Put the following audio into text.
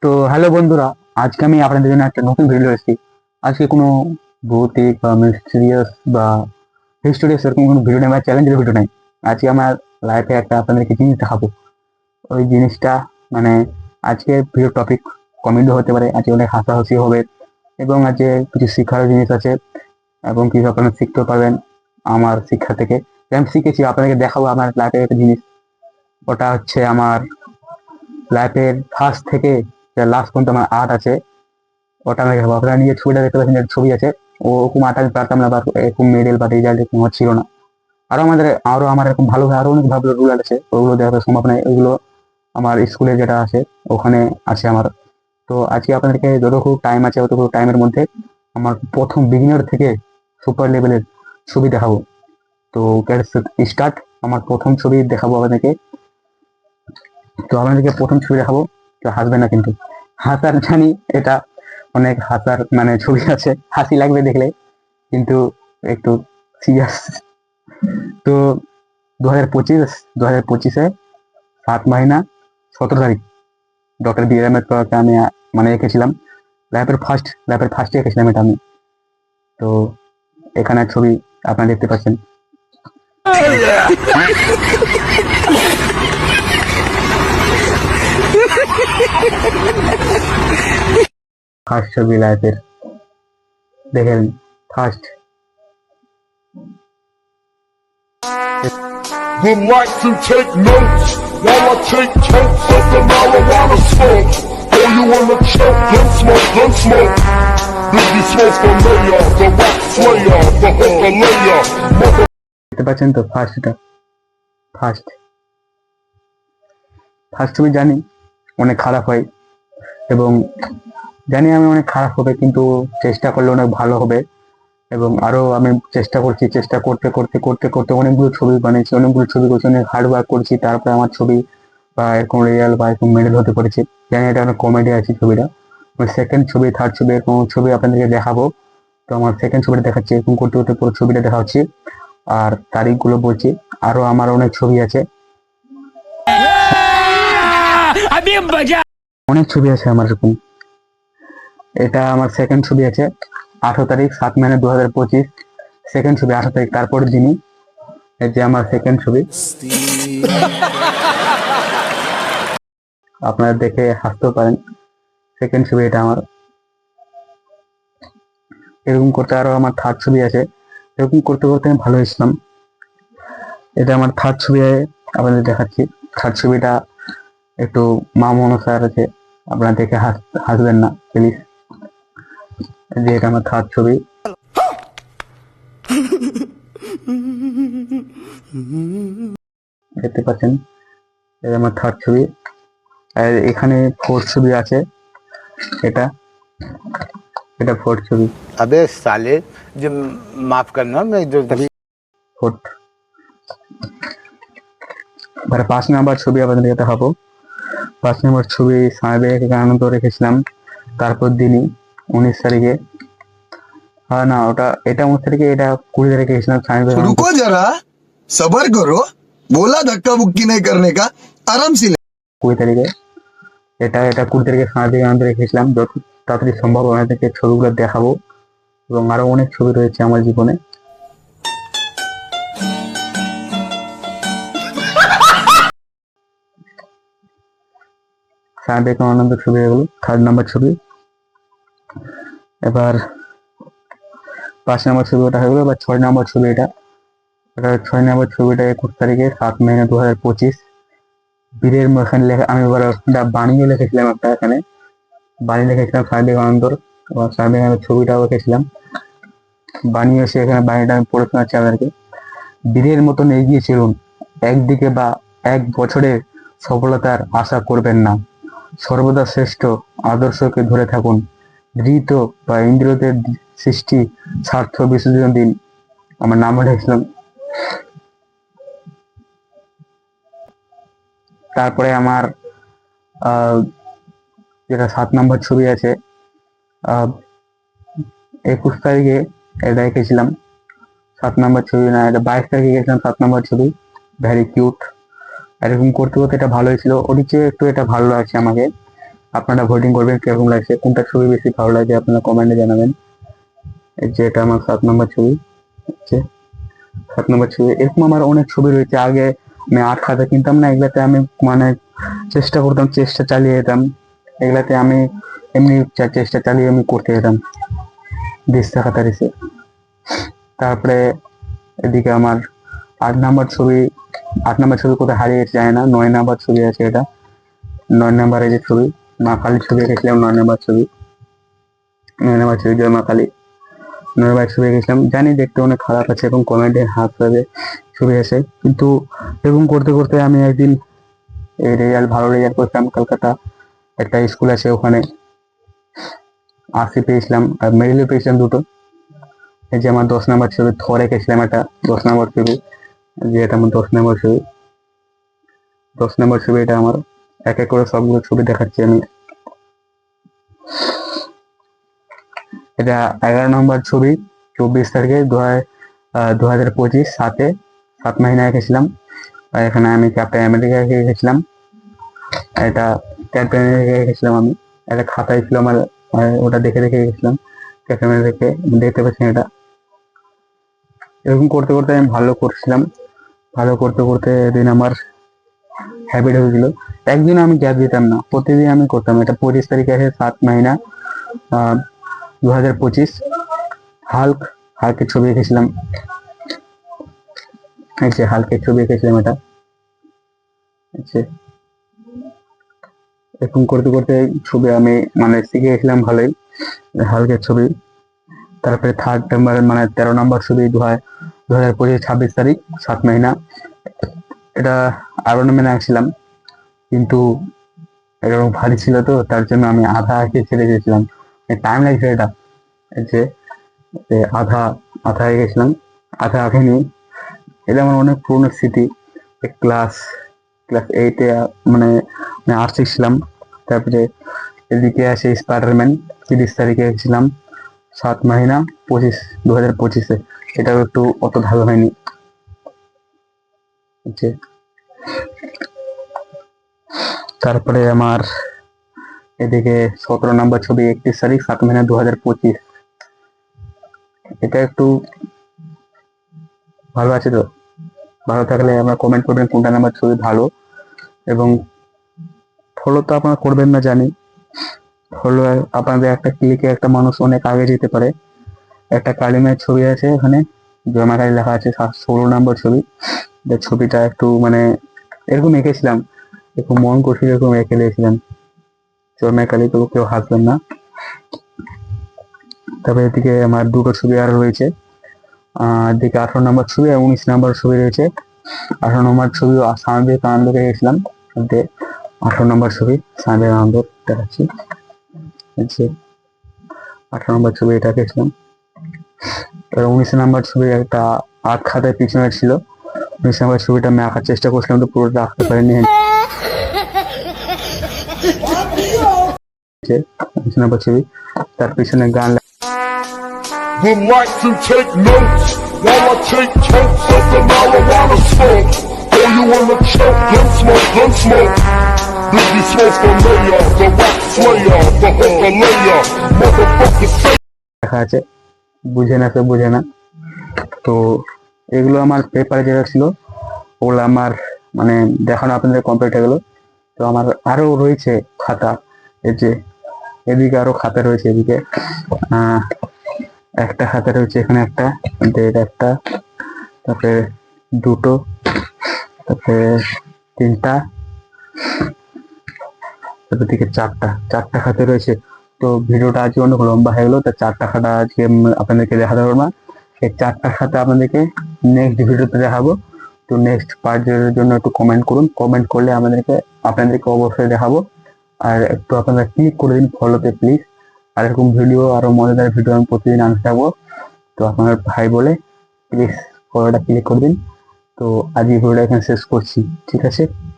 তো হ্যালো বন্ধুরা, আজকে আমি আপনাদের জন্য একটা নতুন ভিডিও এসেছি। আজকে কোনো ভৌতিক বা মিস্টিরিয়াস বা হিস্টোরিয়াস এরকম কোনো ভিডিও নেই বা চ্যালেঞ্জের ভিডিও নেই। আজকে আমার লাইফে একটা আপনাদেরকে জিনিস দেখাবো। ওই জিনিসটা মানে আজকে ভিডিও টপিক কমেডি হতে পারে, আজকে অনেক হাসাহাসি হবে এবং আজকে কিছু শিক্ষার জিনিস আছে এবং কিছু আপনারা শিখতে পারবেন আমার শিক্ষা থেকে। যে আমি শিখেছি আপনাদেরকে দেখাবো আমার লাইফের একটা জিনিস। ওটা হচ্ছে আমার লাইফের ফার্স্ট থেকে লাস্ট পর্যন্ত আমার আর্ট আছে। ওটা আমি দেখাবো। আপনারা নিজের ছবিটা দেখতে পাচ্ছেন, একটা ছবি আছে। ওরকম আর্ট আমি পারতাম না বা এরকম মেডেল বা রেজাল্ট এরকম আমার ছিল না। আরো আমার এরকম ভালো আরো অনেক ভালো রুল আছে, ওগুলো দেখাতে সম্ভব নয়। ওইগুলো আমার স্কুলে যেটা আছে ওখানে আছে আমার। তো আজকে আপনাদেরকে যতটুকু টাইম আছে অতটুকু টাইমের মধ্যে আমার প্রথম বিগিনার থেকে সুপার লেভেলের ছবি দেখাবো। তো স্টার্ট। আমার প্রথম ছবি দেখাবো আপনাদেরকে। তো আপনাদেরকে প্রথম ছবি দেখাবো। তো হাসবেন না কিন্তু, হাসার জানি এটা অনেক হাসার মানে ছবি আছে, হাসি লাগবে দেখলে, কিন্তু একটু সিরিয়াস। তো 2025 7 মহিনা 17 তারিখ ডক্টর বি আর আম্বেদকরকে আমি মানে এঁকেছিলাম। লাইফের ফার্স্টে এঁকেছিলাম এটা আমি। তো এখানে ছবি আপনারা দেখতে পাচ্ছেন। ফার্স্ট ছবি লাইফের, দেখেন first. Would like to take notes while I take totes of the marijuana smoke. Oh, you wanna choke? Gun smoke. Biggie smoke for mayor, the rock slayer, the hooker layer. দেখতে পাচ্ছেন তো ফার্স্টটা, first first ছবি জানি অনেক খারাপ হয় এবং জানি আমি অনেক খারাপ হবে, কিন্তু চেষ্টা করলে অনেক ভালো হবে। এবং আরো আমি চেষ্টা করছি, চেষ্টা করতে করতে করতে করতে অনেকগুলো ছবি বানিয়েছি, অনেকগুলো ছবি করছি, অনেক হার্ড ওয়ার্ক করছি, তারপরে আমার ছবি বা এরকম রিয়াল বা এরকম মেডেল হতে পেরেছি। জানি এটা অনেক কমেডি আছে ছবিটা। সেকেন্ড ছবি, থার্ড ছবি এরকম ছবি আপনাদেরকে দেখাবো। তো আমার সেকেন্ড ছবিটা দেখাচ্ছি, এরকম করতে করতে পুরো ছবিটা দেখা হচ্ছে আর তারিখগুলো বলছি। আরো আমার অনেক ছবি আছে, অনেক ছবি আছে আমার এরকম। এটা আমার সেকেন্ড ছবি আছে, 18 তারিখ 7 মে 2025। সেকেন্ড ছবি 18 তারিখ, তারপরের দিনই। এই যে আমার সেকেন্ড ছবি, আপনারা দেখে হাসতেও পারেন। সেকেন্ড ছবি এটা আমার। এরকম করতে আরো আমার থার্ড ছবি আছে, এরকম করতে করতে আমি ভালো হয়েছিলাম। এটা আমার থার্ড ছবি আপনাদের দেখাচ্ছি। থার্ড ছবিটা একটু মা মনসার আছে, আপনারা দেখে হাসবেন না প্লিজ। যে এটা আমার থার্ড ছবি, দেখতে পাচ্ছেন। এটা আমার থার্ড ছবি। আর এখানে ফোর্থ ছবি আছে, এটা এটা ফোর্থ ছবি। अबे साले जो माफ करना मैं जो तभी ফোর্থ। এবারে 5 নম্বর ছবি আপনাদের দেখাবো। 5 নম্বর ছবি স্বামী বিবেকানন্দ রেখেছিলাম তারপর দিনই, 19 তারিখে। হ্যাঁ না, ওটা এটা 19 তারিখে, এটা 20 তারিখে গেছিলাম স্বামী বিবেকানন্দ। रुको जरा सबर करो बोला धक्का बुक्की नहीं करने का आराम से 20 তারিখে। এটা 20 তারিখে স্বামী বিবেকানন্দ রেখেছিলাম। যত তাড়াতাড়ি সম্ভব আপনাদেরকে ছবিগুলো দেখাবো এবং আরো অনেক ছবি রয়েছে আমার জীবনে। স্বামী বিবেকানন্দ ছবি এগুলো। 3 নম্বর ছবি। এবার 5 নম্বর ছবি ওটা হয়ে গেলো। এবার 6 নম্বর ছবি এটা। 6 নম্বর ছবিটা 21 তারিখে 7 মে 2025। বীরের এখানে লেখা, আমি এবার ওটা বানিয়ে লিখেছিলাম একটা, এখানে বানিয়ে লিখেছিলাম স্বামী বিবেকানন্দর। এবং স্বামী বিবেকানন্দের ছবিটাও রেখেছিলাম বানিয়ে। এসে এখানে বাণীটা আমি পড়ে শোনাচ্ছি আপনাদেরকে। বীরের মতন এগিয়ে চলুন, একদিকে বা এক বছরের সফলতার আশা করবেন না, সর্বদা শ্রেষ্ঠ আদর্শকে ধরে থাকুন। ধৃত বা ইন্দ্রিয়দের সৃষ্টি স্বার্থ বিসর্জন দিন। আমার নাম লিখেছিলাম। তারপরে আমার যেটা 7 নম্বর ছবি আছে, 21 তারিখে এটা এঁকেছিলাম। 7 নম্বর ছবি না, এটা 22 তারিখে গেছিলাম। 7 নম্বর ছবি, ভ্যারি কিউট। এরকম করতে করতে এটা ভালো হয়েছিল, ওর চেয়ে একটু এটা ভালো লাগছে আমাকে। আপনারা ভোটিং করবেন কিরকম লাগছে, কোনটা ছবি বেশি ভালো লাগে আপনারা কমেন্টে জানাবেন। এই যে এটা আমার 7 নম্বর ছবি হচ্ছে 7 নম্বর ছবি। এরকম আমার অনেক ছবি রয়েছে। আগে আমি আর্ট খাতা কিনতাম না, এগুলাতে আমি মানে চেষ্টা করতাম, চেষ্টা চালিয়ে যেতাম, এগুলাতে আমি এমনি চেষ্টা চালিয়ে আমি করতে যেতাম দিস্তা খাতা রেসে। তারপরে এদিকে আমার 8 নম্বর ছবি কোথায় হারিয়ে গেছে জানি না। 9 নম্বর ছবি আছে, এটা 9 নম্বরে যে ছবি মা কালীর ছবি এঁকেছিলাম। 9 নম্বর ছবি জয় মা কালী 9 নম্বর ছবি এঁকেছিলাম। জানি দেখতে অনেক খারাপ আছে এবং কমেন্টে হাত পাবে ছবি আছে, কিন্তু এরকম করতে করতে আমি একদিন এই ভালো রেজাল্ট করতাম। কলকাতা একটা স্কুল আছে, ওখানে 80 পেয়েছিলাম আর মেডেলও পেয়েছিলাম 2টো। এই যে আমার 10 নম্বর ছবি থর এঁকেছিলাম, একটা 10 নম্বর ছবি, যে এটা আমার 10 নম্বর ছবি। 10 নম্বর ছবি এটা আমার। এক এক করে সবগুলো ছবি দেখাচ্ছি আমি। এটা 11 নম্বর ছবি, 24 তারিখে 2025 7 মহিনা এঁকেছিলাম। আর এখানে আমি ক্যাপ্টেন আমেরিকা এঁকেছিলাম। এটা ক্যাপ্টেন আমেরিকা এঁকেছিলাম আমি। একটা খাতায় ছিল আমার, ওটা দেখে দেখে এঁকেছিলাম ক্যাপ্টেন আমেরিকা। দেখতে পাচ্ছেন এটা। এরকম করতে করতে আমি ভালো করছিলাম। ভালো করতে করতে এদিন আমার হ্যাবিট হয়েছিল। একদিন আমি গ্যাপ দিতাম না, প্রতিদিন আমি করতাম। এটা 25 তারিখে আছে 7 মহিনা 2025। হাল্কের ছবি এঁকেছিলাম। এই যে হাল্কের ছবি এঁকেছিলাম এটা। এরকম করতে করতে ছবি আমি মানে শিখে গেছিলাম ভালোই, হাল্কের ছবি। তারপরে 3rd নম্বর মানে 13 নম্বর ছবি 2025 26 তারিখ 7 মহিনা। এটা আরো মেনে আঁকছিলাম, কিন্তু এরকম ভারী ছিল তো, তার জন্য আমি আধা আঁকে ছেড়ে দিয়েছিলাম। টাইম লাগছে এটা। এই যে আধা আধা গেছিলাম, আধা আঁকেনি। এটা আমার অনেক পুরনো স্মৃতি। ক্লাস 8-এ মানে আর্ট শিখছিলাম। তারপরে এদিকে আছে স্পাইডারম্যান 30 তারিখে এসেছিলাম 7 মহিনা 2025-এ। এটাও একটু অত ভালো হয়নি। তারপরে আমার এদিকে 17 নম্বর ছবি 31 তারিখ 7 মহিনা 2025। এটা একটু ভালো আছে তো? ভালো থাকলে আপনারা কমেন্ট করবেন কোনটা নাম্বার ছবি ভালো, এবং ফলো তো আপনারা করবেন না জানি। ফলো আপনাদের একটা ক্লিকে একটা মানুষ অনেক আগে যেতে পারে। একটা কালিমের ছবি আছে, এখানে জমা কালী লেখা আছে 16 নম্বর ছবি। ছবিটা একটু মানে এরকম এঁকেছিলাম, একটু মন করছিল এরকম এঁকে দিয়েছিলাম জমা কালী, তো কেউ হাসবেন না। তবে এদিকে আমার 2টো ছবি আর রয়েছে। এদিকে 18 নম্বর ছবি আর 19 নম্বর ছবি রয়েছে। 18 নম্বর ছবি স্বামী বিবেকানন্দকে গেছিলাম। 18 নম্বর ছবি স্বামী বিবেকানন্দ দেখাচ্ছি। 18 নম্বর ছবি এটা গেছিলাম। 19 নম্বর ছবি একটা আর্ট খাতায় পিছনে ছিল। 19 নম্বর ছবিটা আমি আঁকার চেষ্টা করছিলাম, তো পুরোটা আঁকতে পারিনি। 19 নম্বর ছবি, তার পিছনে গান। Relax and take notes while I take totes of the marijuana smoke. Oh, you wanna choke? Gun smoke. Biggie Smoke the mayor, the rap slayer, the hooker layer, motherfucker say. দেখা আছে, বুঝে না তো বুঝে না। তো এগুলো আমার পেপারে যেটা ছিল ওগুলো আমার মানে দেখানো আপনাদের কমপ্লিট হয়ে গেলো। তো আমার আরো রয়েছে খাতা, এই যে এদিকে আরো খাতা রয়েছে। এদিকে একটা খাতা রয়েছে, এখানে একটা, একটা, তারপরে 2টো, তারপরে 3টা, তারপর দিকে 4টা খাতা রয়েছে। তো ভিডিওটা আজকে অনেক লম্বা হয়ে গেলো, তো 4টা খাতা আজকে আপনাদেরকে দেখাতে পারবো না। এই 4টা খাতা আপনাদেরকে নেক্সট ভিডিওতে দেখাবো। তো নেক্সট পার্টের জন্য একটু কমেন্ট করুন, কমেন্ট করলে আপনাদেরকে অবশ্যই দেখাবো। আর একটু আপনারা ক্লিক করে দিন ফলোতে প্লিজ। আর এরকম ভিডিও আরো মজাদার ভিডিও আমি প্রতিদিন আনতে থাকবো। তো আপনার ভাই বলে প্লিজ ফলোটা ক্লিক করে দিন। তো আজ এই ভিডিওটা এখানে শেষ করছি, ঠিক আছে?